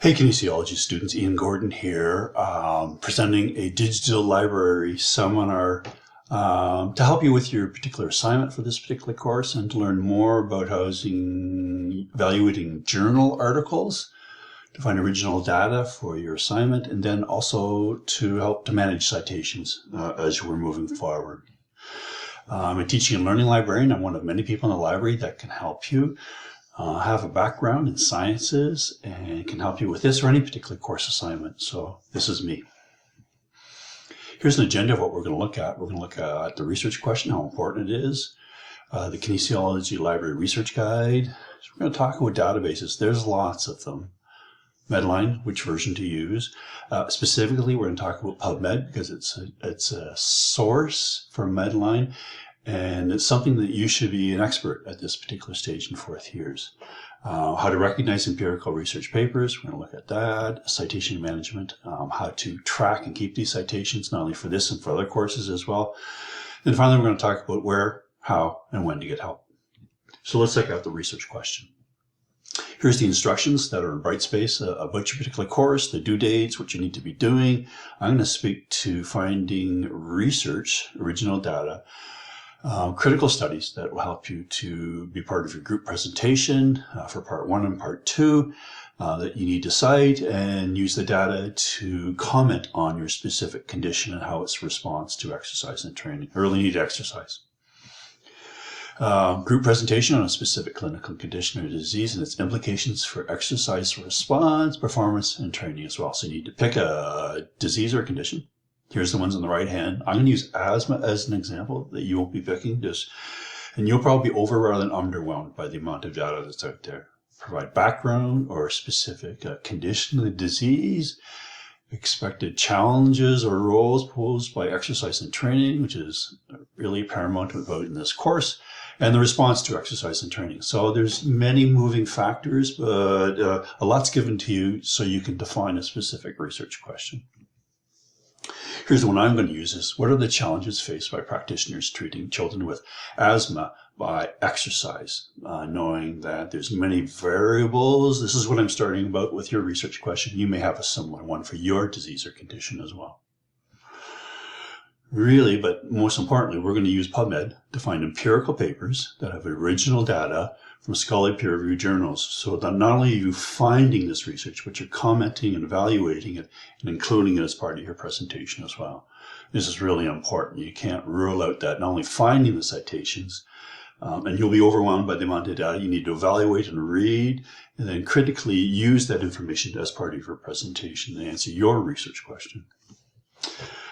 Hey kinesiology students, Ian Gordon here, presenting a digital library seminar to help you with your particular assignment for this particular course and to learn more about evaluating journal articles, to find original data for your assignment, and then also to help to manage citations as we're moving forward. I'm a teaching and learning librarian. I'm one of many people in the library that can help you. Have a background in sciences and can help you with this or any particular course assignment. So this is me. Here's an agenda of what we're going to look at. We're going to look at the research question, how important it is, the Kinesiology Library Research Guide. So we're going to talk about databases. There's lots of them. Medline, which version to use. Specifically, we're going to talk about PubMed because it's a source for Medline. And it's something that you should be an expert at this particular stage in fourth years. How to recognize empirical research papers, we're going to look at that. Citation management, how to track and keep these citations, not only for this and for other courses as well. And finally, we're going to talk about where, how, and when to get help. So let's check out the research question. Here's the instructions that are in Brightspace about your particular course, the due dates, what you need to be doing. I'm going to speak to finding research, original data, critical studies that will help you to be part of your group presentation for part 1 and part 2 that you need to cite, and use the data to comment on your specific condition and how its response to exercise and training, early need exercise. Group presentation on a specific clinical condition or disease and its implications for exercise response, performance, and training as well. So you need to pick a disease or condition. Here's the ones on the right hand. I'm going to use asthma as an example that you won't be picking, and you'll probably be over rather than underwhelmed by the amount of data that's out there. Provide background or specific condition of the disease, expected challenges or roles posed by exercise and training, which is really paramount about in this course, and the response to exercise and training. So there's many moving factors, but a lot's given to you so you can define a specific research question. Here's the one I'm going to use is, what are the challenges faced by practitioners treating children with asthma by exercise? Knowing that there's many variables, this is what I'm starting about with your research question. You may have a similar one for your disease or condition as well. Really, but most importantly, we're going to use PubMed to find empirical papers that have original data from scholarly peer-reviewed journals, so that not only are you finding this research, but you're commenting and evaluating it and including it as part of your presentation as well. This is really important. You can't rule out that not only finding the citations, and you'll be overwhelmed by the amount of data. You need to evaluate and read, and then critically use that information as part of your presentation to answer your research question.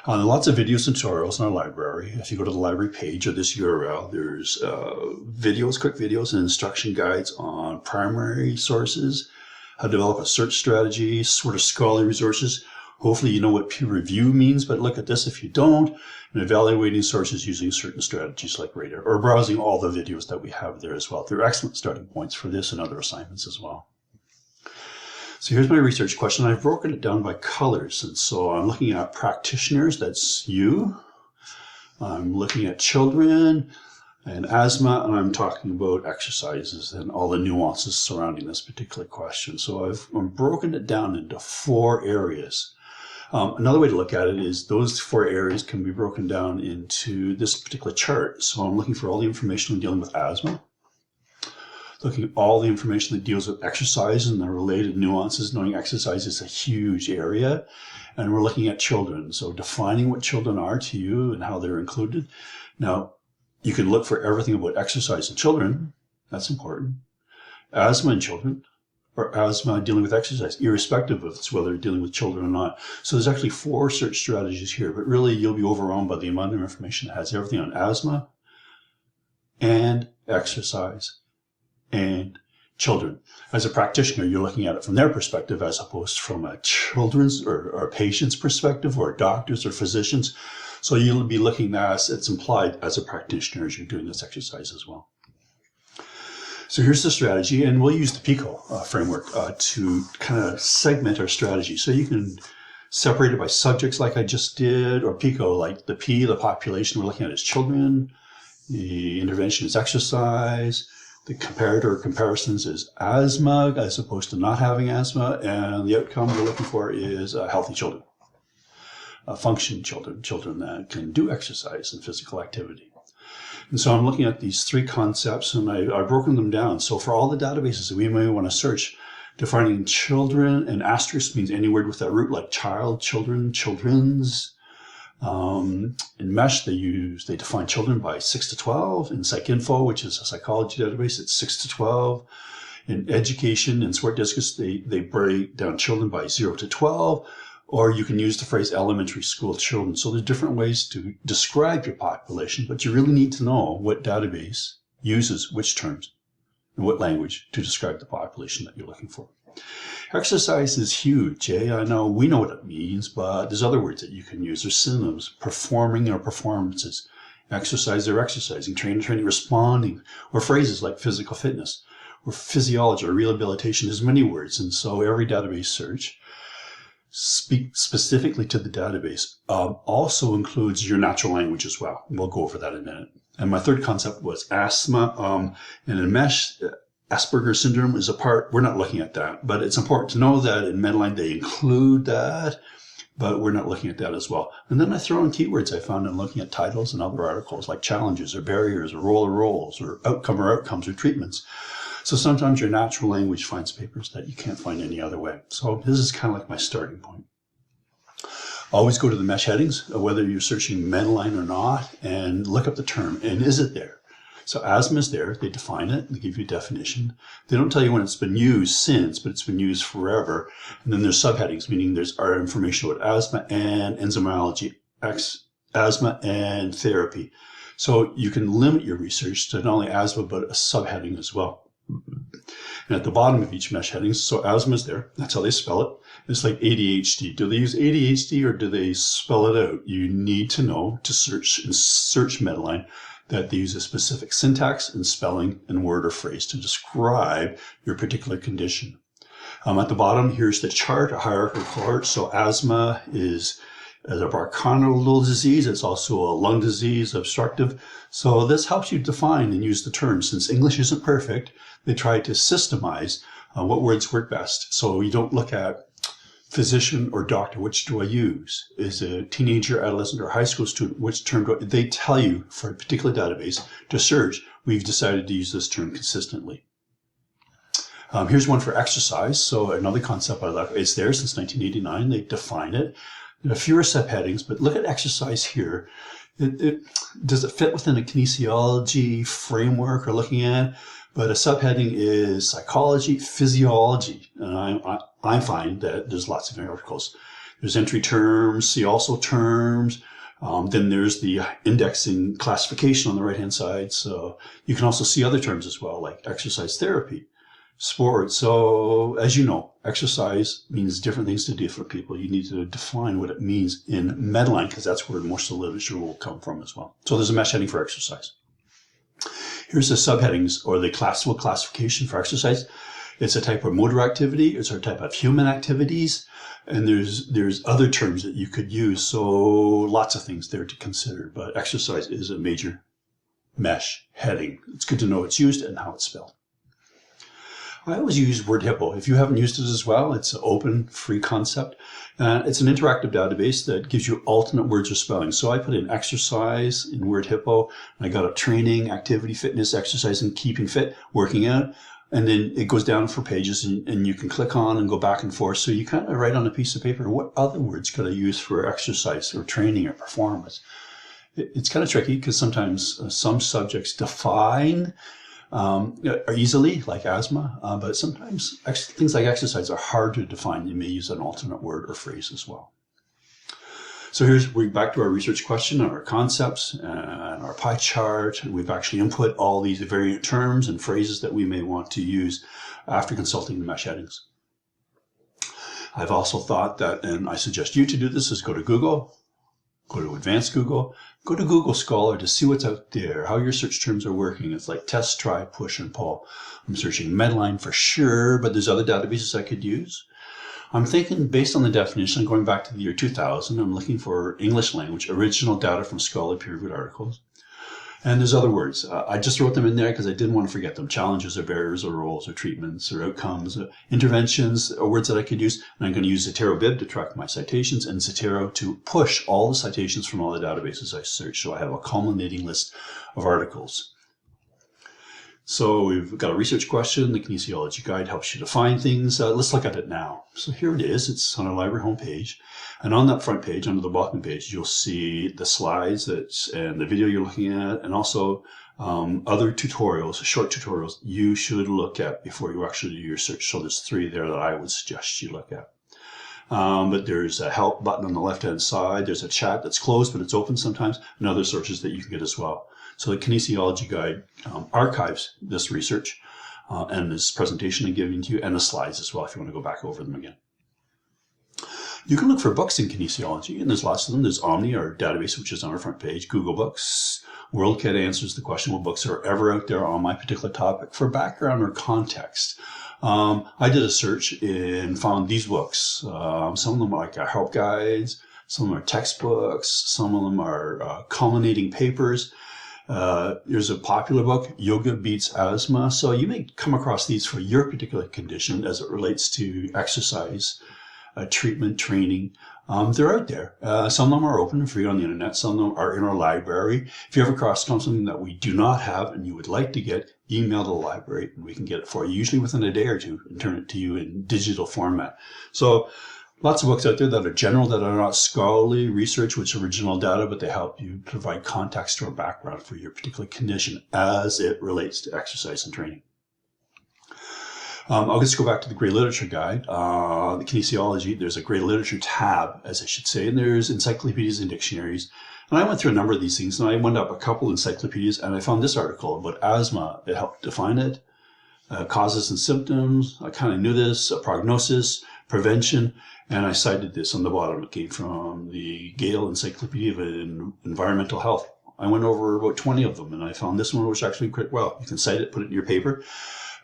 Lots of videos and tutorials in our library. If you go to the library page of this URL, there's videos, quick videos, and instruction guides on primary sources, how to develop a search strategy, sort of scholarly resources. Hopefully you know what peer review means, but look at this if you don't, and evaluating sources using certain strategies like radar, or browsing all the videos that we have there as well. They're excellent starting points for this and other assignments as well. So here's my research question. I've broken it down by colors. And so I'm looking at practitioners, that's you. I'm looking at children and asthma, and I'm talking about exercises and all the nuances surrounding this particular question. So I've broken it down into 4 areas. Another way to look at it is those 4 areas can be broken down into this particular chart. So I'm looking for all the information dealing with asthma. Looking at all the information that deals with exercise and the related nuances, knowing exercise is a huge area. And we're looking at children, so defining what children are to you and how they're included. Now, you can look for everything about exercise in children. That's important. Asthma in children, or asthma dealing with exercise, irrespective of whether they're dealing with children or not. So there's actually 4 search strategies here, but really you'll be overwhelmed by the amount of information that has everything on asthma and exercise and children. As a practitioner, you're looking at it from their perspective as opposed from a children's or a patient's perspective, or doctors or physicians. So you'll be looking at it's implied as a practitioner as you're doing this exercise as well. So here's the strategy, and we'll use the PICO framework to kind of segment our strategy. So you can separate it by subjects like I just did, or PICO, like the P, the population we're looking at is children, the intervention is exercise. The comparator or comparisons is asthma as opposed to not having asthma, and the outcome we're looking for is healthy children, functioning children, children that can do exercise and physical activity. And so I'm looking at these three concepts, and I've broken them down. So for all the databases that we may want to search, defining children, and asterisk means any word with that root, like child, children, children's. In MESH, they define children by 6 to 12. In PsycInfo, which is a psychology database, it's 6 to 12. In education and Sword Discus, they break down children by 0 to 12. Or you can use the phrase elementary school children. So there's different ways to describe your population, but you really need to know what database uses which terms and what language to describe the population that you're looking for. Exercise is huge, eh? I know we know what it means, but there's other words that you can use. There's synonyms, performing or performances, exercise or exercising, training, responding, or phrases like physical fitness, or physiology, or rehabilitation. There's many words, and so every database search speak specifically to the database also includes your natural language as well. We'll go over that in a minute. And my third concept was asthma, and in MESH, Asperger's syndrome is a part. We're not looking at that, but it's important to know that in Medline they include that, but we're not looking at that as well. And then I throw in keywords I found in looking at titles and other articles like challenges or barriers or roles or outcomes or treatments. So sometimes your natural language finds papers that you can't find any other way. So this is kind of like my starting point. Always go to the MESH headings, whether you're searching Medline or not, and look up the term, and is it there? So asthma is there, they define it, they give you a definition. They don't tell you when it's been used since, but it's been used forever. And then there's subheadings, meaning there's our information about asthma and enzymology, asthma and therapy. So you can limit your research to not only asthma, but a subheading as well. And at the bottom of each MESH heading, so asthma is there, that's how they spell it. It's like ADHD. Do they use ADHD or do they spell it out? You need to know to search Medline that they use a specific syntax and spelling and word or phrase to describe your particular condition. At the bottom, here's the chart, a hierarchical chart. So asthma is a bronchial disease. It's also a lung disease, obstructive. So this helps you define and use the terms. Since English isn't perfect, they try to systemize what words work best. So you don't look at physician or doctor, which do I use? Is a teenager, adolescent, or high school student, which term do I? They tell you for a particular database to search, we've decided to use this term consistently. Here's one for exercise. So another concept I love, it's there since 1989. They define it. There are fewer subheadings, but look at exercise here. Does it fit within a kinesiology framework we're looking at? But a subheading is psychology, physiology. And I find that there's lots of articles. There's entry terms, see also terms. Then there's the indexing classification on the right-hand side. So you can also see other terms as well, like exercise therapy, sport. So as you know, exercise means different things to different people. You need to define what it means in Medline because that's where most of the literature will come from as well. So there's a MESH heading for exercise. Here's the subheadings or the classical classification for exercise. It's a type of motor activity. It's a type of human activities. And there's other terms that you could use. So lots of things there to consider. But exercise is a major MESH heading. It's good to know it's used and how it's spelled. I always use Word Hippo. If you haven't used it as well, it's an open, free concept. It's an interactive database that gives you alternate words or spelling. So I put in exercise in Word Hippo, and I got a training, activity, fitness, exercise, and keeping fit, working out. And then it goes down for pages, and you can click on and go back and forth. So you kind of write on a piece of paper, what other words could I use for exercise or training or performance? It's kind of tricky because sometimes some subjects define easily, like asthma, but sometimes things like exercise are hard to define. You may use an alternate word or phrase as well. So we're back to our research question, our concepts, and our pie chart. And we've actually input all these variant terms and phrases that we may want to use after consulting the MESH headings. I've also thought that, and I suggest you to do this, is go to Google, go to Advanced Google, go to Google Scholar to see what's out there, how your search terms are working. It's like test, try, push, and pull. I'm searching Medline for sure, but there's other databases I could use. I'm thinking based on the definition, going back to the year 2000, I'm looking for English language, original data from scholarly peer-reviewed articles. And there's other words. I just wrote them in there because I didn't want to forget them. Challenges or barriers or roles or treatments or outcomes, interventions or words that I could use. And I'm going to use Zotero Bib to track my citations and Zotero to push all the citations from all the databases I search. So I have a culminating list of articles. So we've got a research question. The kinesiology guide helps you to find things. Let's look at it now. So here it is. It's on our library homepage. And on that front page, under the bottom page, you'll see the slides and the video you're looking at, and also other tutorials, short tutorials you should look at before you actually do your search. So there's 3 there that I would suggest you look at. But there's a help button on the left-hand side. There's a chat that's closed, but it's open sometimes, and other sources that you can get as well. So the kinesiology guide archives this research and this presentation I'm giving to you, and the slides as well if you want to go back over them again. You can look for books in kinesiology, and there's lots of them. There's Omni, our database, which is on our front page, Google Books. WorldKit answers the question what books are ever out there on my particular topic for background or context. I did a search and found these books. Some of them are like help guides, some of them are textbooks, some of them are culminating papers. There's a popular book, Yoga Beats Asthma. So you may come across these for your particular condition as it relates to exercise, treatment, training. They're out there. Some of them are open and free on the internet. Some of them are in our library. If you ever cross something that we do not have and you would like to get, email to the library and we can get it for you, usually within a day or two, and turn it to you in digital format. So lots of books out there that are general, that are not scholarly research, which are original data, but they help you provide context or background for your particular condition as it relates to exercise and training. I'll just go back to the Grey Literature Guide. The kinesiology, there's a Grey Literature tab, as I should say, and there's encyclopedias and dictionaries. And I went through a number of these things, and I went up a couple encyclopedias, and I found this article about asthma. It helped define it, causes and symptoms. I kind of knew this, prognosis, prevention, and I cited this on the bottom. It came from the Gale Encyclopedia of Environmental Health. I went over about 20 of them, and I found this one was actually quite well. You can cite it, put it in your paper.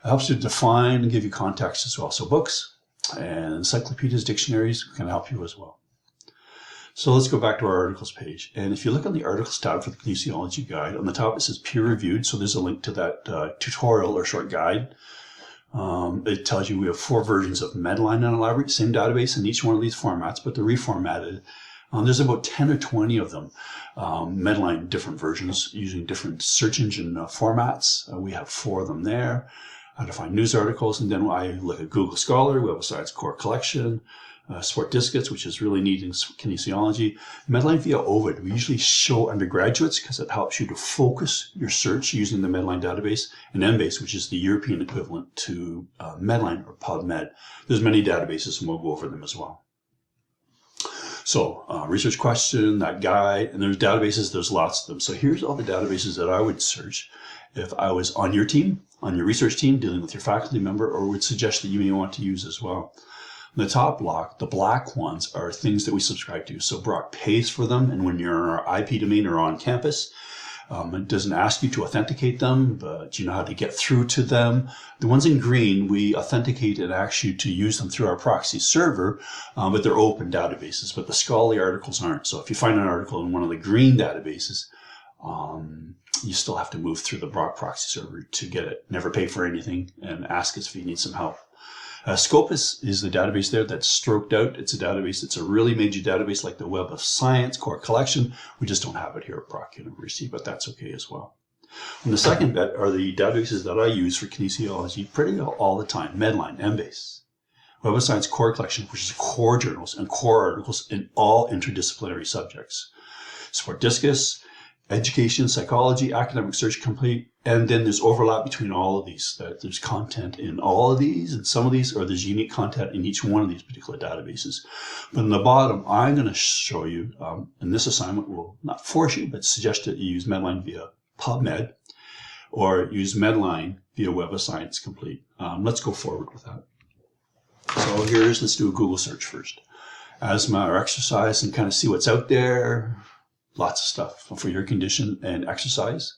It helps you define and give you context as well. So books and encyclopedias, dictionaries can help you as well. So let's go back to our articles page. And if you look on the articles tab for the kinesiology guide, on the top it says peer reviewed. So there's a link to that tutorial or short guide. It tells you we have 4 versions of Medline in our library, same database in each one of these formats, but they're reformatted. There's about 10 or 20 of them. Medline, different versions using different search engine formats. We have 4 of them there. How to find news articles, and then I look at Google Scholar, Web of Science Core Collection, Sport Discus, which is really neat in kinesiology. Medline via Ovid, we usually show undergraduates because it helps you to focus your search using the Medline database, and Embase, which is the European equivalent to Medline or PubMed. There's many databases, and we'll go over them as well. So research question, that guide, and there's databases, there's lots of them. So here's all the databases that I would search if I was on your team, on your research team, dealing with your faculty member, or would suggest that you may want to use as well. In the top block, the black ones are things that we subscribe to. So Brock pays for them, and when you're in our IP domain or on campus, it doesn't ask you to authenticate them, but you know how to get through to them. The ones in green, we authenticate and ask you to use them through our proxy server, but they're open databases, but the scholarly articles aren't. So if you find an article in one of the green databases, you still have to move through the Brock proxy server to get it. Never pay for anything, and ask us if you need some help. Scopus is the database there that's stroked out. It's a database. It's a really major database like the Web of Science Core Collection. We just don't have it here at Brock University, but that's okay as well. And the second bit are the databases that I use for kinesiology pretty all the time. Medline, Embase, Web of Science Core Collection, which is core journals and core articles in all interdisciplinary subjects. Sport Discus, Education, Psychology, Academic Search Complete, and then there's overlap between all of these. There's content in all of these, and some of these, or there's unique content in each one of these particular databases. But in the bottom, I'm going to show you, and this assignment will not force you, but suggest that you use Medline via PubMed, or use Medline via Web of Science Complete. Let's go forward with that. So let's do a Google search first. Asthma or exercise, and kind of see what's out there. Lots of stuff for your condition and exercise.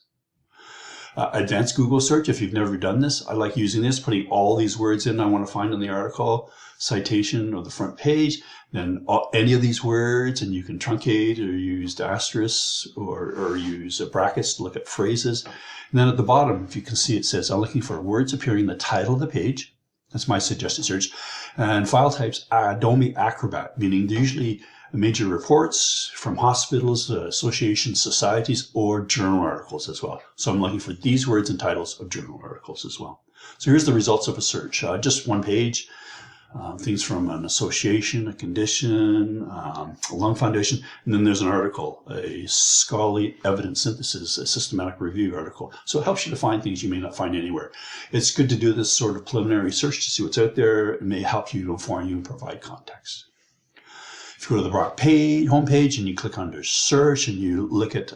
Advanced Google search, if you've never done this, I like using this, putting all these words in I want to find in the article, citation or the front page, then any of these words, and you can truncate or use asterisks or use brackets to look at phrases. And then at the bottom, if you can see, it says, I'm looking for words appearing in the title of the page. That's my suggested search. And file types, Adobe Acrobat, meaning they're usually major reports from hospitals, associations, societies, or journal articles as well. So I'm looking for these words and titles of journal articles as well. So here's the results of a search. Just one page. Things from an association, a condition, a lung foundation, and then there's an article, a scholarly evidence synthesis, a systematic review article. So it helps you to find things you may not find anywhere. It's good to do this sort of preliminary search to see what's out there. It may help you to inform you and provide context. If you go to the Brock homepage and you click under search and you look at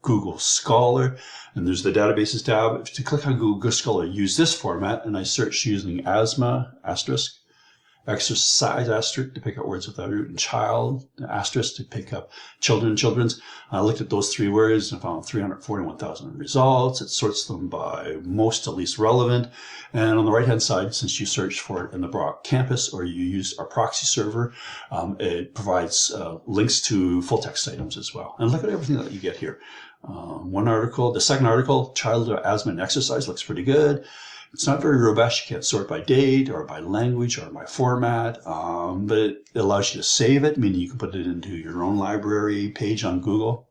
Google Scholar, and there's the databases tab. If you click on Google Scholar, use this format, and I searched using asthma, asterisk, exercise, asterisk, to pick up words with that root, and child, asterisk, to pick up children and children's. I looked at those three words and found 341,000 results. It sorts them by most to least relevant. And on the right-hand side, since you search for it in the Brock campus or you use our proxy server, it provides links to full-text items as well. And look at everything that you get here. One article, the second article, childhood asthma and exercise, looks pretty good. It's not very robust. You can't sort by date or by language or by format, but it allows you to save it, meaning you can put it into your own library page on Google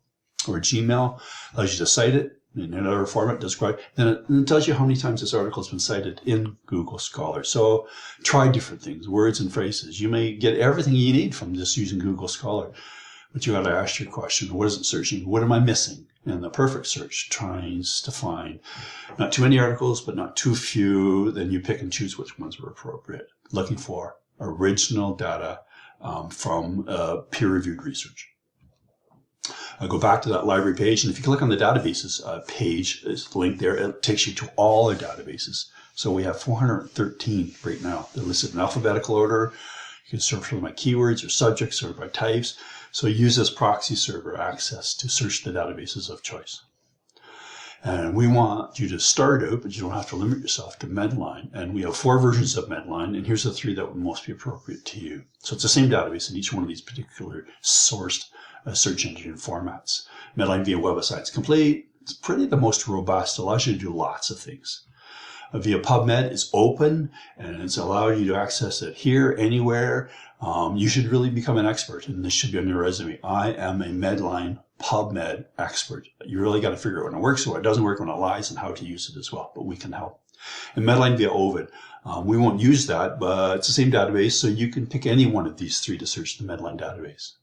or Gmail. Allows you to cite it in another format, describe. Then it tells you how many times this article has been cited in Google Scholar. So try different things, words and phrases. You may get everything you need from just using Google Scholar, but you got to ask your question, what is it searching? What am I missing? And the perfect search tries to find not too many articles, but not too few. Then you pick and choose which ones are appropriate. Looking for original data from peer-reviewed research. I'll go back to that library page, and if you click on the databases page, is linked there. It takes you to all our databases. So we have 413 right now. They're listed in alphabetical order. You can search for them by keywords or subjects or by types. So use this proxy server access to search the databases of choice. And we want you to start out, but you don't have to limit yourself to Medline. And we have 4 versions of Medline, and here's the 3 that would most be appropriate to you. So it's the same database in each one of these particular sourced search engine formats. Medline via Web of Science Complete, it's pretty the most robust, allows you to do lots of things. Via PubMed is open, and it's allowing you to access it here, anywhere. You should really become an expert, and this should be on your resume. I am a Medline PubMed expert. You really got to figure out when it works, what it doesn't work, when it lies, and how to use it as well, but we can help. And Medline via Ovid. We won't use that, but it's the same database, so you can pick any one of these 3 to search the Medline database.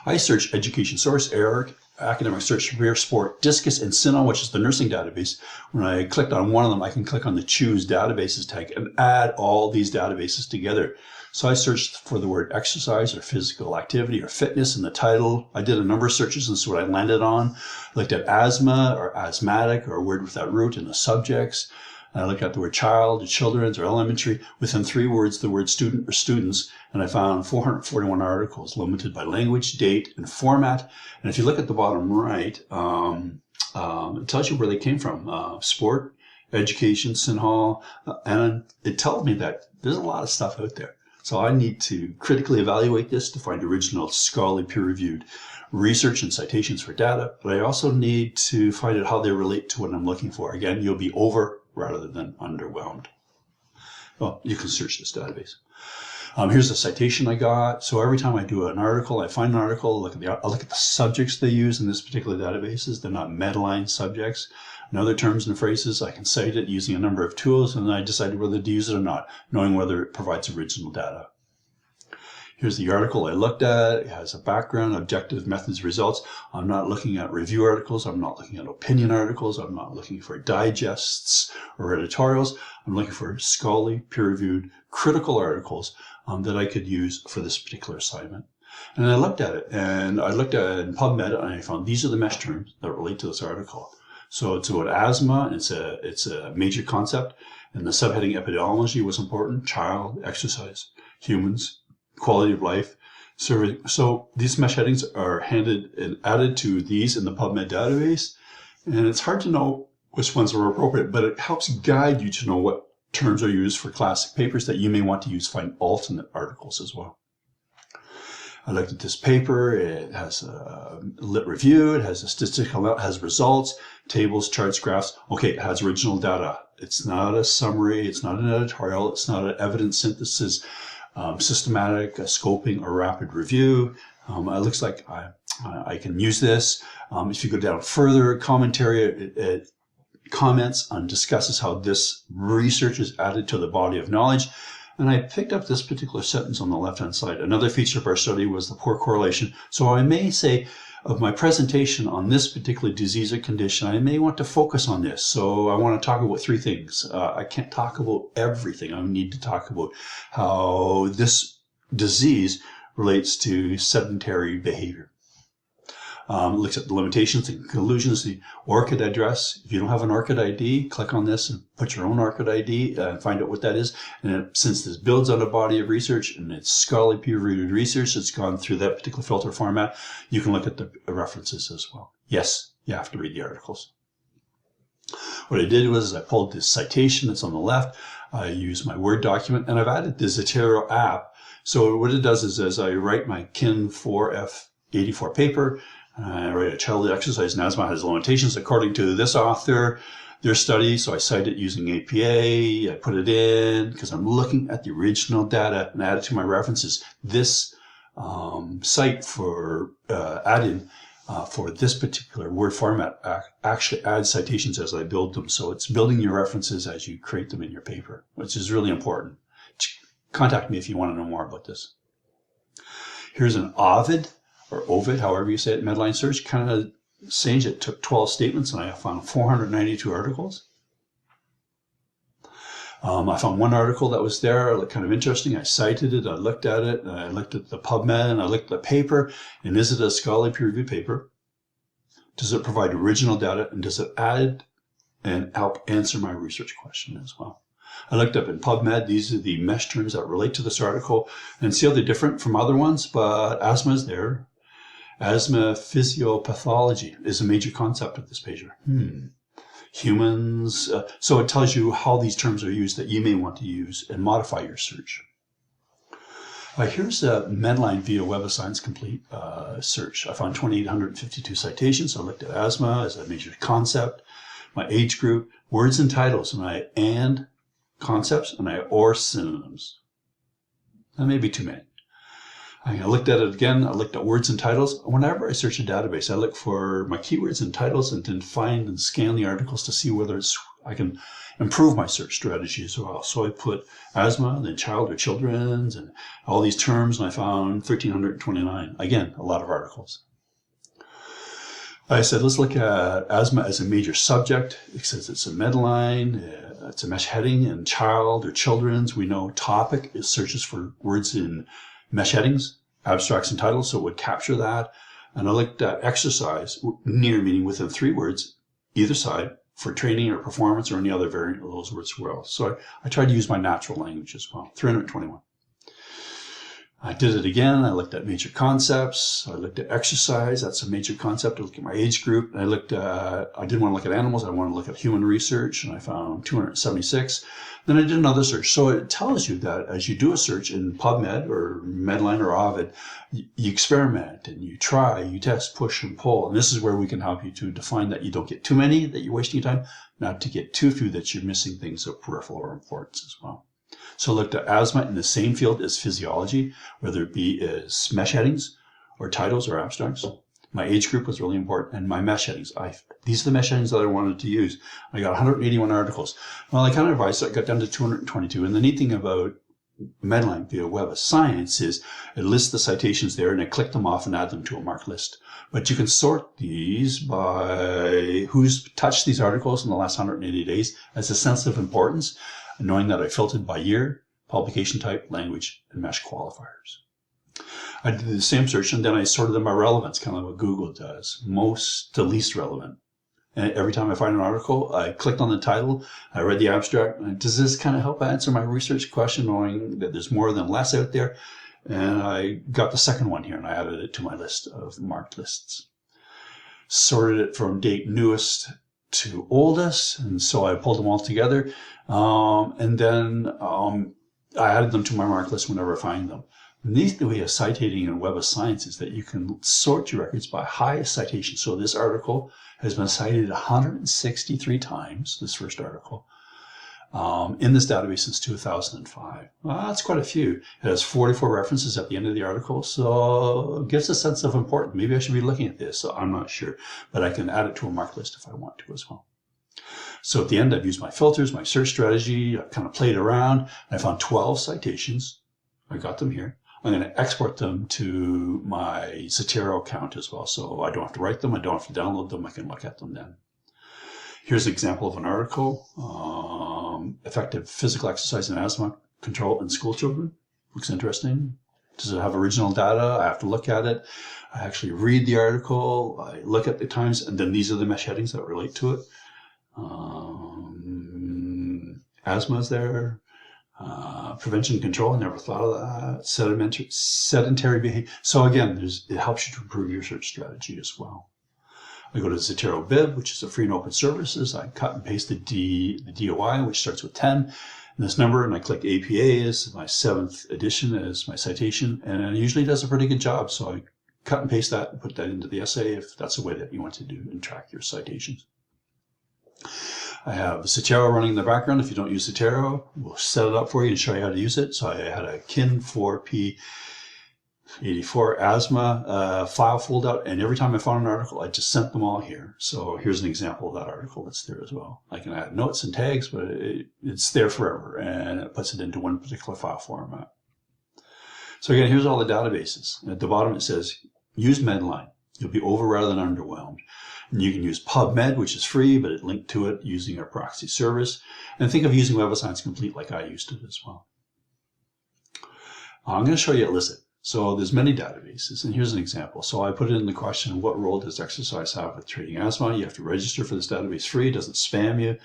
I search Education Source, ERIC, Academic Search, Career, Sport, Discus, and CINAHL, which is the nursing database. When I clicked on one of them, I can click on the Choose Databases tag and add all these databases together. So I searched for the word exercise or physical activity or fitness in the title. I did a number of searches, and this is what I landed on. Looked at asthma or asthmatic or a word with that root in the subjects. I looked at the word child or children's or elementary. Within 3 words, the word student or students, and I found 441 articles limited by language, date, and format. And if you look at the bottom right, it tells you where they came from. Sport, education, CINAHL, and it tells me that there's a lot of stuff out there. So I need to critically evaluate this to find original scholarly peer-reviewed research and citations for data, but I also need to find out how they relate to what I'm looking for. Again, you'll be over rather than underwhelmed. Well, you can search this database. Here's the citation I got. So every time I do an article, I find an article, I look at the subjects they use in this particular databases. They're not Medline subjects. And other terms and phrases, I can cite it using a number of tools, and I decide whether to use it or not, knowing whether it provides original data. Here's the article I looked at. It has a background, objective, methods, results. I'm not looking at review articles. I'm not looking at opinion articles. I'm not looking for digests or editorials. I'm looking for scholarly, peer-reviewed, critical articles that I could use for this particular assignment. And I looked at it, and I looked at it in PubMed, and I found these are the mesh terms that relate to this article. So it's about asthma. It's a major concept, and the subheading epidemiology was important. Child, exercise, humans, quality of life. So these mesh headings are handed and added to these in the PubMed database, And it's hard to know which ones are appropriate, but it helps guide you to know what terms are used for classic papers that you may want to use to find alternate articles as well. I looked at this paper. It has a lit review. It has a statistical, it has results, tables, charts, graphs. Okay, it has original data. It's not a summary. It's not an editorial. It's not an evidence synthesis, systematic scoping or rapid review. It looks like I can use this. If you go down further, commentary, it comments and discusses how this research is added to the body of knowledge. And I picked up this particular sentence on the left-hand side. Another feature of our study was the poor correlation. So I may say of my presentation on this particular disease or condition, I may want to focus on this. So I want to talk about three things. I can't talk about everything. I need to talk about how this disease relates to sedentary behavior. Looks at the limitations and conclusions, the ORCID address. If you don't have an ORCID ID, click on this and put your own ORCID ID and find out what that is. And since this builds on a body of research and it's scholarly peer-reviewed research, it's gone through that particular filter format, you can look at the references as well. Yes, you have to read the articles. What I did was I pulled this citation that's on the left. I used my Word document, and I've added the Zotero app. So what it does is as I write my KINE 4F84 paper, I write a child exercise in asthma has limitations according to this author, their study. So I cite it using APA. I put it in because I'm looking at the original data and add it to my references. This site for add-in for this particular Word format actually adds citations as I build them. So it's building your references as you create them in your paper, which is really important. Contact me if you want to know more about this. Here's an Ovid, or Ovid, however you say it, Medline search, kind of strange. It took 12 statements and I found 492 articles. I found one article that was there, looked kind of interesting. I cited it, I looked at it, and I looked at the PubMed, and I looked at the paper. And is it a scholarly peer-reviewed paper? Does it provide original data? And does it add and help answer my research question as well? I looked up in PubMed. These are the mesh terms that relate to this article, and see how they're different from other ones, but asthma is there. Asthma physiopathology is a major concept of this paper. Humans. So it tells you how these terms are used that you may want to use and modify your search. Here's a Medline via Web of Science Complete search. I found 2,852 citations. I looked at asthma as a major concept, my age group, words and titles, and concepts, and or synonyms. That may be too many. I looked at it again. I looked at words and titles. Whenever I search a database, I look for my keywords and titles and then find and scan the articles to see whether I can improve my search strategy as well. So I put asthma, then child or children's, and all these terms, and I found 1,329. Again, a lot of articles. I said, let's look at asthma as a major subject. It says it's a Medline, it's a mesh heading, and child or children's. We know topic is searches for words in mesh headings, abstracts, and titles, so it would capture that. And I looked at exercise, near meaning within 3 words, either side, for training or performance or any other variant of those words as well. So I tried to use my natural language as well, 321. I did it again. I looked at major concepts. I looked at exercise. That's a major concept. I looked at my age group. And I didn't want to look at animals. I wanted to look at human research, and I found 276. Then I did another search. So it tells you that as you do a search in PubMed or Medline or Ovid, you experiment and you try, you test, push, and pull. And this is where we can help you to define that you don't get too many, that you're wasting your time, not to get too few, that you're missing things of peripheral or importance as well. So I looked at asthma in the same field as physiology, whether it be as mesh headings or titles or abstracts. My age group was really important, and my mesh headings. These are the mesh headings that I wanted to use. I got 181 articles. Well, I kind of revised, so I got down to 222. And the neat thing about Medline via Web of Science is it lists the citations there, and I click them off and add them to a marked list. But you can sort these by who's touched these articles in the last 180 days as a sense of importance, knowing that I filtered by year, publication type, language, and mesh qualifiers. I did the same search, and then I sorted them by relevance, kind of what Google does, most to least relevant. And every time I find an article, I clicked on the title, I read the abstract, and does this kind of help answer my research question, knowing that there's more than less out there? And I got the second one here, and I added it to my list of marked lists. sorted it from date newest to oldest, and so I pulled them all together, and then I added them to my mark list whenever I find them. The neat way of citating in Web of Science is that you can sort your records by highest citation. So this article has been cited 163 times, this first article, in this database since 2005. Well, that's quite a few. It has 44 references at the end of the article, so it gives a sense of importance. Maybe I should be looking at this, so I'm not sure, but I can add it to a mark list if I want to as well. So at the end, I've used my filters, my search strategy, I've kind of played around. I found 12 citations. I got them here. I'm going to export them to my Zotero account as well, so I don't have to write them, I don't have to download them, I can look at them then. Here's an example of an article, effective physical exercise and asthma control in school children. Looks interesting. Does it have original data? I have to look at it. I actually read the article, I look at the times, and then these are the mesh headings that relate to it. Asthma is there. Prevention control, I never thought of that. Sedentary behavior. So again, it helps you to improve your search strategy as well. I go to Zotero Bib, which is a free and open services. I cut and paste the DOI, which starts with 10, and this number, and I click APA as my 7th edition as my citation, and it usually does a pretty good job. So I cut and paste that and put that into the essay if that's the way that you want to do and track your citations. I have Zotero running in the background. If you don't use Zotero, we'll set it up for you and show you how to use it. So I had a KINE 4F84 asthma file fold out, and every time I found an article, I just sent them all here. So here's an example of that article that's there as well. I can add notes and tags, but it's there forever, and it puts it into one particular file format. So again, here's all the databases. At the bottom it says, use Medline. You'll be over rather than underwhelmed. And you can use PubMed, which is free, but it linked to it using our proxy service. And think of using Web of Science Complete like I used it as well. I'm going to show you illicit. So there's many databases, and here's an example. So I put it in the question, what role does exercise have with treating asthma? You have to register for this database free, it doesn't spam you.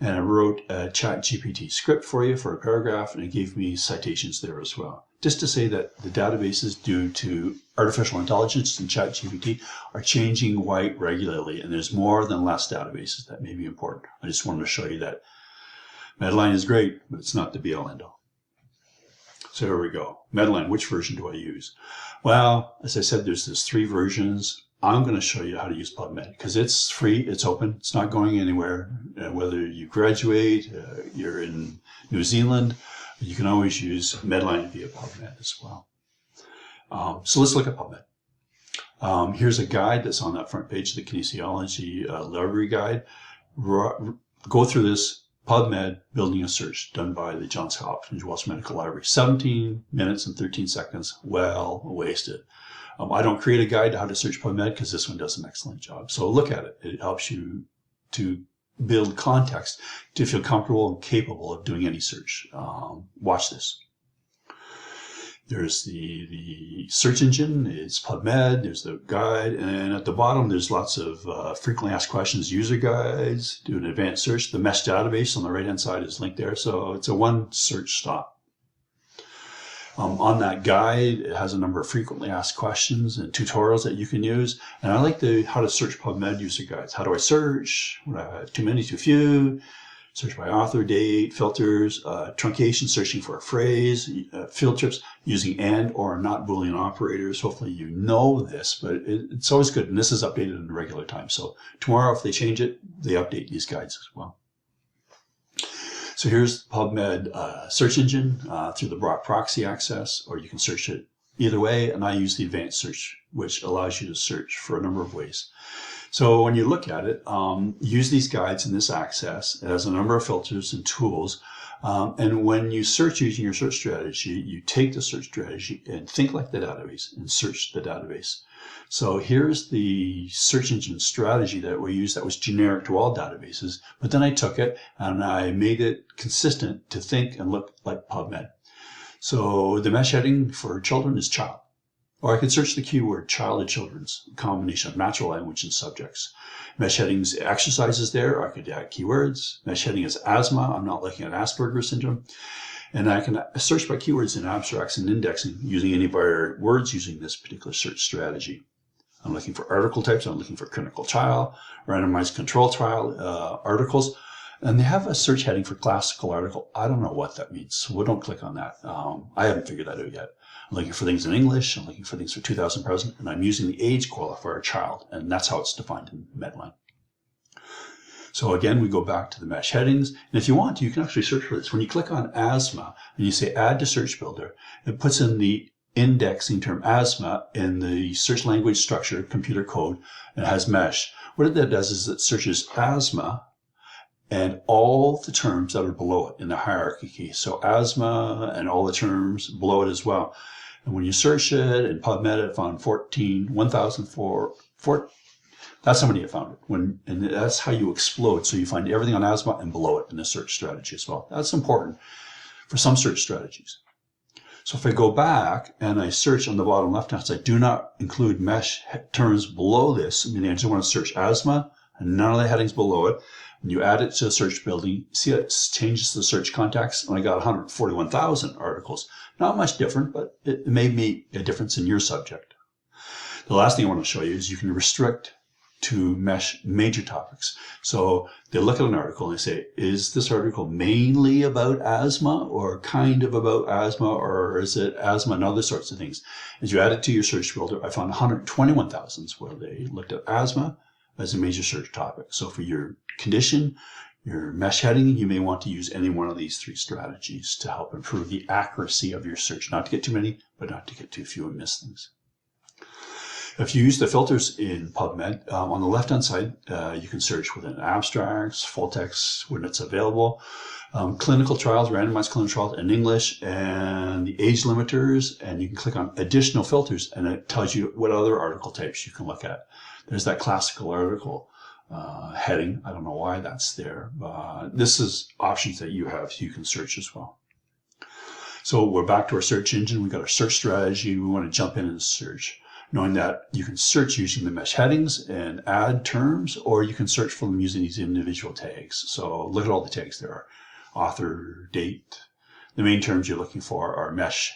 And I wrote a ChatGPT script for you for a paragraph, and it gave me citations there as well. Just to say that the databases due to artificial intelligence and ChatGPT are changing quite regularly, and there's more than less databases that may be important. I just wanted to show you that Medline is great, but it's not the be-all end-all. So here we go. Medline, which version do I use? Well, as I said, there's 3 versions. I'm going to show you how to use PubMed because it's free, it's open, it's not going anywhere. Whether you graduate, you're in New Zealand, you can always use Medline via PubMed as well. So let's look at PubMed. Here's a guide that's on that front page, the kinesiology library guide. Go through this. PubMed, building a search, done by the Johns Hopkins Welsh Medical Library. 17 minutes and 13 seconds, well wasted. I don't create a guide to how to search PubMed because this one does an excellent job. So look at it. It helps you to build context to feel comfortable and capable of doing any search. Watch this. There's the search engine, it's PubMed, there's the guide, and at the bottom there's lots of frequently asked questions, user guides, do an advanced search. The mesh database on the right hand side is linked there, so it's a one search stop. On that guide, it has a number of frequently asked questions and tutorials that you can use. And I like the how to search PubMed user guides. How do I search? Too many, too few? Search by author, date, filters, truncation, searching for a phrase, field trips, using and or not Boolean operators. Hopefully you know this, but it's always good. And this is updated in regular time. So tomorrow, if they change it, they update these guides as well. So here's the PubMed search engine through the Brock proxy access, or you can search it either way. And I use the advanced search, which allows you to search for a number of ways. So when you look at it, use these guides in this access. It has a number of filters and tools. And when you search using your search strategy, you take the search strategy and think like the database and search the database. So here's the search engine strategy that we use that was generic to all databases. But then I took it and I made it consistent to think and look like PubMed. So the mesh heading for children is child. Or I could search the keyword child and children's, a combination of natural language and subjects. Mesh headings, exercises there. I could add keywords. Mesh heading is asthma. I'm not looking at Asperger's syndrome. And I can search by keywords in abstracts and indexing using any of our words using this particular search strategy. I'm looking for article types. I'm looking for clinical trial, randomized control trial articles. And they have a search heading for classical article. I don't know what that means, so we don't click on that. I haven't figured that out yet. I'm looking for things in English. I'm looking for things for 2000 present, and I'm using the age qualifier child, and that's how it's defined in Medline. So again, we go back to the mesh headings, and if you want, you can actually search for this. When you click on asthma and you say add to search builder, it puts in the indexing term asthma in the search language structure, computer code, and it has mesh. What that does is it searches asthma and all the terms that are below it in the hierarchy key. So asthma and all the terms below it as well. And when you search it in PubMed, it found 1,004. That's how many it found it. And that's how you explode. So you find everything on asthma and below it in the search strategy as well. That's important for some search strategies. So if I go back and I search on the bottom left-hand side, do not include mesh terms below this, meaning I just want to search asthma and none of the headings below it. When you add it to the search building, see it changes the search context, and I got 141,000 articles. Not much different, but it may make a difference in your subject. The last thing I want to show you is you can restrict to mesh major topics. So they look at an article and they say, is this article mainly about asthma or kind of about asthma, or is it asthma and other sorts of things? As you add it to your search builder, I found 121,000 where they looked at asthma as a major search topic. So for your condition, your mesh heading, you may want to use any one of these three strategies to help improve the accuracy of your search. Not to get too many, but not to get too few and miss things. If you use the filters in PubMed, on the left-hand side, you can search within abstracts, full text when it's available, clinical trials, randomized clinical trials in English, and the age limiters, and you can click on additional filters, and it tells you what other article types you can look at. There's that classical article heading. I don't know why that's there, but this is options that you have, so you can search as well. So we're back to our search engine. We've got our search strategy. We want to jump in and search, knowing that you can search using the mesh headings and add terms, or you can search for them using these individual tags. So look at all the tags there are. Author, date. The main terms you're looking for are mesh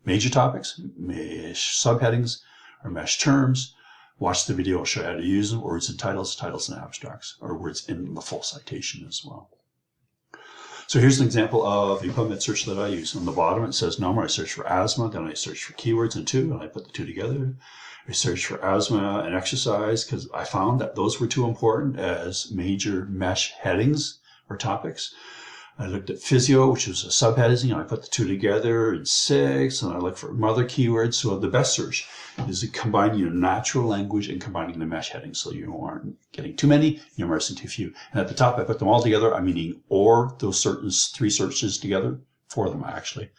major topics, mesh subheadings, or mesh terms. Watch the video, I'll show you how to use them, words and titles, titles and abstracts, or words in the full citation as well. So here's an example of a PubMed search that I use. On the bottom, it says number. I search for asthma, then I search for keywords and two, and I put the two together. I search for asthma and exercise because I found that those were too important as major mesh headings or topics. I looked at physio, which was a subheading, and I put the two together in 6, and I looked for other keywords. So the best search is combining your natural language and combining the mesh headings, so you aren't getting too many, you're missing too few. And at the top, I put them all together. I'm meaning or those certain 3 searches together, 4 of them actually.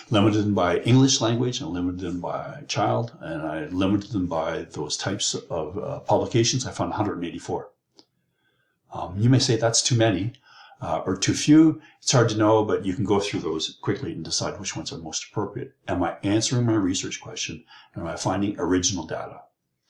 Limited them by English language and limited them by child, and I limited them by those types of publications. I found 184. You may say that's too many. Or too few. It's hard to know, but you can go through those quickly and decide which ones are most appropriate. Am I answering my research question? Am I finding original data?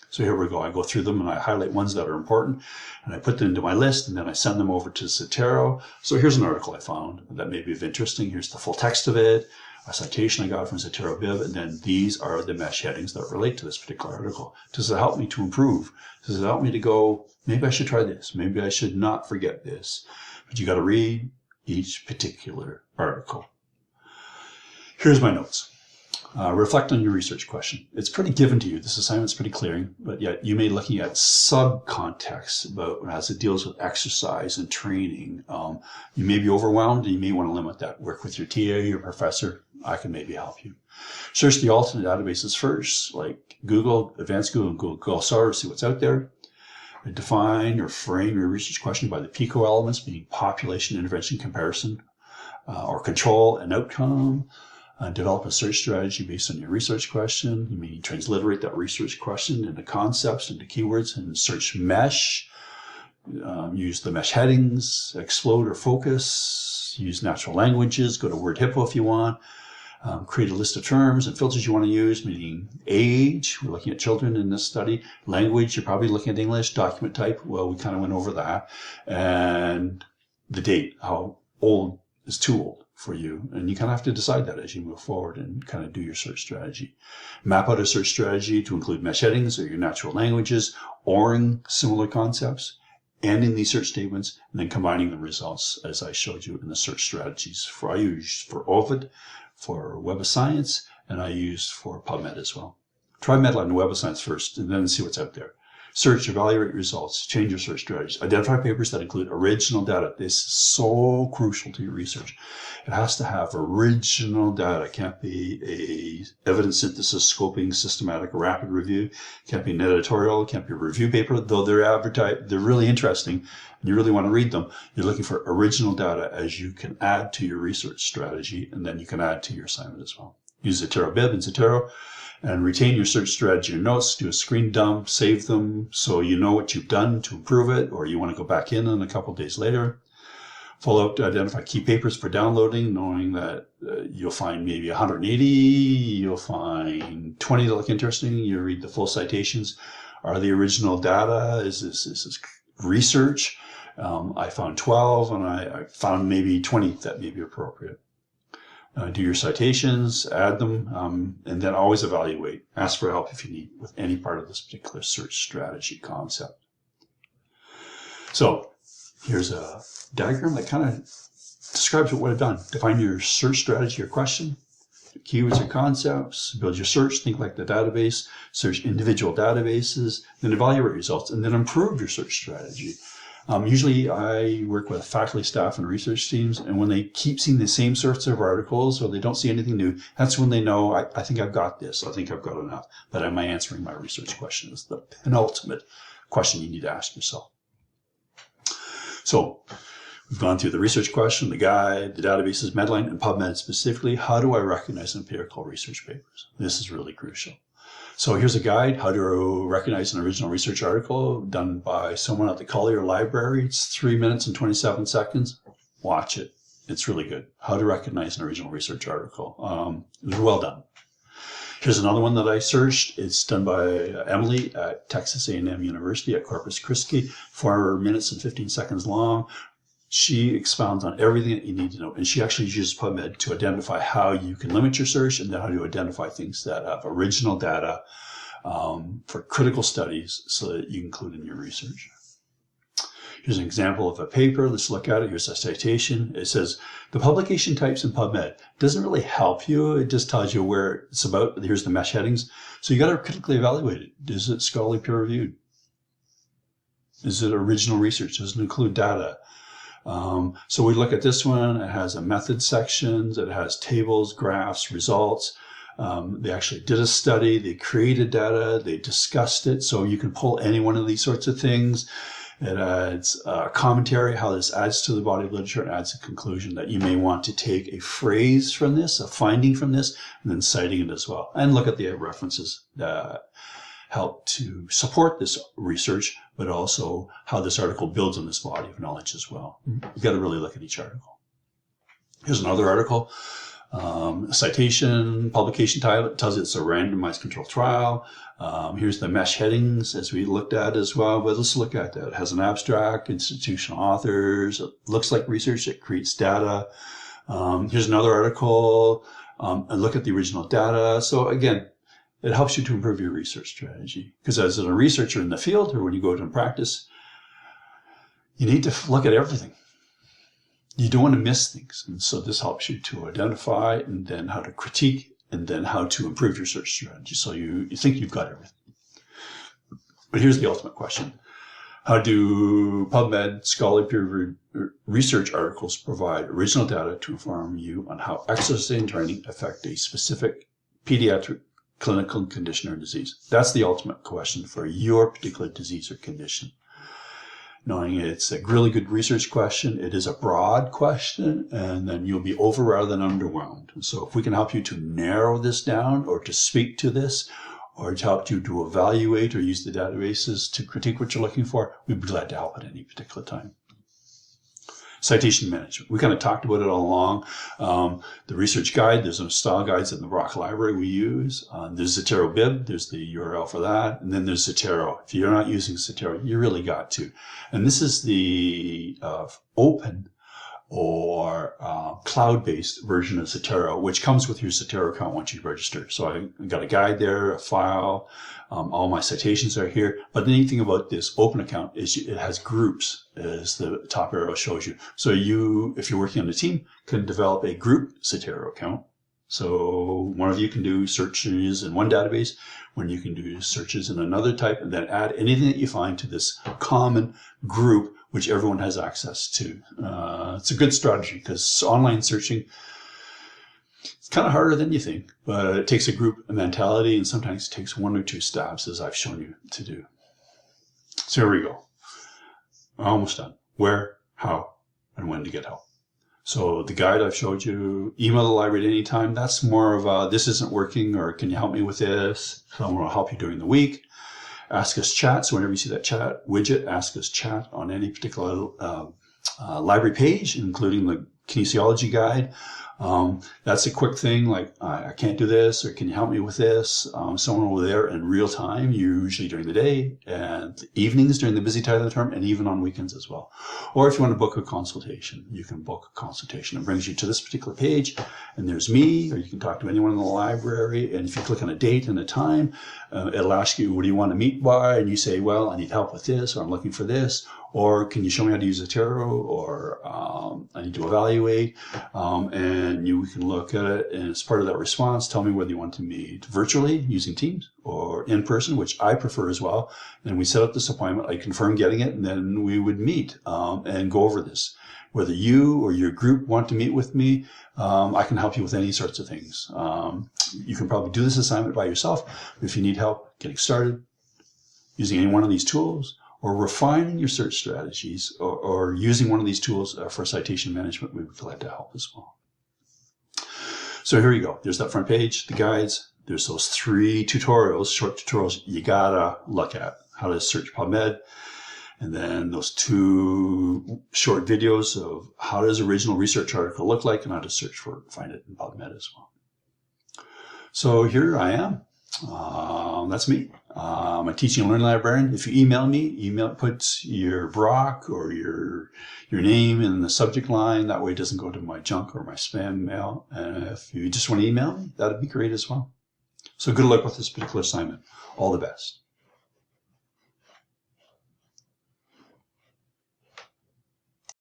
So here we go. I go through them and I highlight ones that are important and I put them into my list, and then I send them over to Zotero. So here's an article I found that may be of interest. Here's the full text of it, a citation I got from Zotero Biv, and then these are the mesh headings that relate to this particular article. Does it help me to improve? Does it help me to go, maybe I should try this. Maybe I should not forget this. But you got to read each particular article. Here's my notes. Reflect on your research question. It's pretty given to you. This assignment's pretty clearing, but yet you may be looking at sub-context about as it deals with exercise and training. You may be overwhelmed and you may want to limit that. Work with your TA, your professor. I can maybe help you. Search the alternate databases first, like Google, Advanced Google, and Google Scholar, see what's out there. Define or frame your research question by the PICO elements, meaning population, intervention, comparison, or control and outcome. Develop a search strategy based on your research question. You may transliterate that research question into concepts, into keywords, and search mesh. Use the mesh headings, explode or focus. Use natural languages. Go to Word Hippo if you want. Create a list of terms and filters you want to use, meaning age, we're looking at children in this study, language, you're probably looking at English, document type, well, we kind of went over that, and the date, how old is too old for you. And you kind of have to decide that as you move forward and kind of do your search strategy. Map out a search strategy to include mesh headings or your natural languages, ORing similar concepts, ending these search statements, and then combining the results as I showed you in the search strategies. I use for Ovid, for Web of Science, and I use for PubMed as well. Try Medline and Web of Science first, and then see what's out there. Search, evaluate results, change your search strategies. Identify papers that include original data. This is so crucial to your research. It has to have original data. It can't be a evidence synthesis, scoping, systematic, rapid review. It can't be an editorial. It can't be a review paper, though they're really interesting and you really want to read them. You're looking for original data as you can add to your research strategy, and then you can add to your assignment as well. Use Zotero Bib and Zotero. And retain your search strategy and notes, do a screen dump, save them so you know what you've done to improve it, or you want to go back in a couple of days later. Follow up to identify key papers for downloading, knowing that you'll find maybe 180, you'll find 20 that look interesting, you read the full citations. Are the original data, is this research? I found 12 and I found maybe 20 that may be appropriate. Do your citations, add them, and then always evaluate. Ask for help if you need with any part of this particular search strategy concept. So here's a diagram that kind of describes what I've done. Define your search strategy or question, keywords or concepts, build your search, think like the database, search individual databases, then evaluate results, and then improve your search strategy. Usually I work with faculty, staff, and research teams, and when they keep seeing the same sorts of articles or they don't see anything new, that's when they know, I think I've got this, I think I've got enough, but am I answering my research question? Is the penultimate question you need to ask yourself. So we've gone through the research question, the guide, the databases, Medline, and PubMed specifically. How do I recognize empirical research papers? This is really crucial. So here's a guide, how to recognize an original research article done by someone at the Collier Library. It's 3 minutes and 27 seconds. Watch it. It's really good. How to recognize an original research article. It was well done. Here's another one that I searched. It's done by Emily at Texas A&M University at Corpus Christi, 4 minutes and 15 seconds long. She expounds on everything that you need to know, and she actually uses PubMed to identify how you can limit your search and then how to identify things that have original data for critical studies so that you can include in your research. Here's an example of a paper. Let's look at it. Here's a citation. It says, the publication types in PubMed doesn't really help you. It just tells you where it's about. Here's the mesh headings. So you got to critically evaluate it. Is it scholarly peer reviewed? Is it original research? Does it include data? So we look at this one. It has a method sections. It has tables, graphs, results. They actually did a study. They created data. They discussed it. So you can pull any one of these sorts of things. It adds commentary, how this adds to the body of literature, and adds a conclusion that you may want to take a phrase from this, a finding from this, and then citing it as well. And look at the references that help to support this research, but also how this article builds on this body of knowledge as well. You've got to really look at each article. Here's another article. Citation, publication title, it tells you it's a randomized controlled trial. Here's the mesh headings as we looked at as well, but let's look at that. It has an abstract, institutional authors, it looks like research, it creates data. Here's another article, and look at the original data. So again, it helps you to improve your research strategy, because as a researcher in the field or when you go to practice, you need to look at everything. You don't want to miss things. And so this helps you to identify and then how to critique and then how to improve your search strategy. So you think you've got everything. But here's the ultimate question. How do PubMed scholarly peer research articles provide original data to inform you on how exercise and training affect a specific pediatric clinical condition or disease? That's the ultimate question for your particular disease or condition. Knowing it's a really good research question, it is a broad question, and then you'll be over rather than underwhelmed. So if we can help you to narrow this down or to speak to this or to help you to evaluate or use the databases to critique what you're looking for, we'd be glad to help at any particular time. Citation management. We kind of talked about it all along. The research guide, there's some style guides in the Brock Library we use. There's Zotero Bib, there's the URL for that. And then there's Zotero. If you're not using Zotero, you really got to. And this is the open or cloud-based version of Zotero, which comes with your Zotero account once you register. So I got a guide there, a file, all my citations are here. But the neat thing about this open account is it has groups, as the top arrow shows you. So you, if you're working on a team, can develop a group Zotero account. So one of you can do searches in one database, when you can do searches in another type, and then add anything that you find to this common group, which everyone has access to. It's a good strategy because online searching, it's kind of harder than you think, but it takes a group mentality, and sometimes it takes 1 or 2 stabs, as I've shown you to do. So here we go. Almost done. Where, how, and when to get help. So the guide I've showed you, email the library at any time. That's more of a, this isn't working, or can you help me with this? Someone will help you during the week. Ask Us Chat. So whenever you see that chat widget, Ask Us Chat on any particular library page, including the kinesiology guide. That's a quick thing, like I can't do this, or can you help me with this? Someone will be there in real time, usually during the day and evenings during the busy time of the term, and even on weekends as well. Or if you want to book a consultation, you can book a consultation. It brings you to this particular page, and there's me, or you can talk to anyone in the library. And if you click on a date and a time, it'll ask you, what do you want to meet by? And you say, well, I need help with this, or I'm looking for this. Or can you show me how to use Zotero, or I need to evaluate, and we can look at it, and as part of that response, tell me whether you want to meet virtually using Teams or in person, which I prefer as well. And we set up this appointment, I confirm getting it, and then we would meet and go over this. Whether you or your group want to meet with me, I can help you with any sorts of things. You can probably do this assignment by yourself, but if you need help getting started using any one of these tools, or refining your search strategies, or using one of these tools for citation management, we would be glad to help as well. So here you go. There's that front page, the guides. There's those 3 tutorials, short tutorials you gotta look at. How to search PubMed, and then those 2 short videos of how does original research article look like, and how to search for it, find it in PubMed as well. So here I am. That's me. I'm a teaching and learning librarian. If you email me, put your BROC or your name in the subject line. That way it doesn't go to my junk or my spam mail. And if you just want to email me, that'd be great as well. So good luck with this particular assignment. All the best.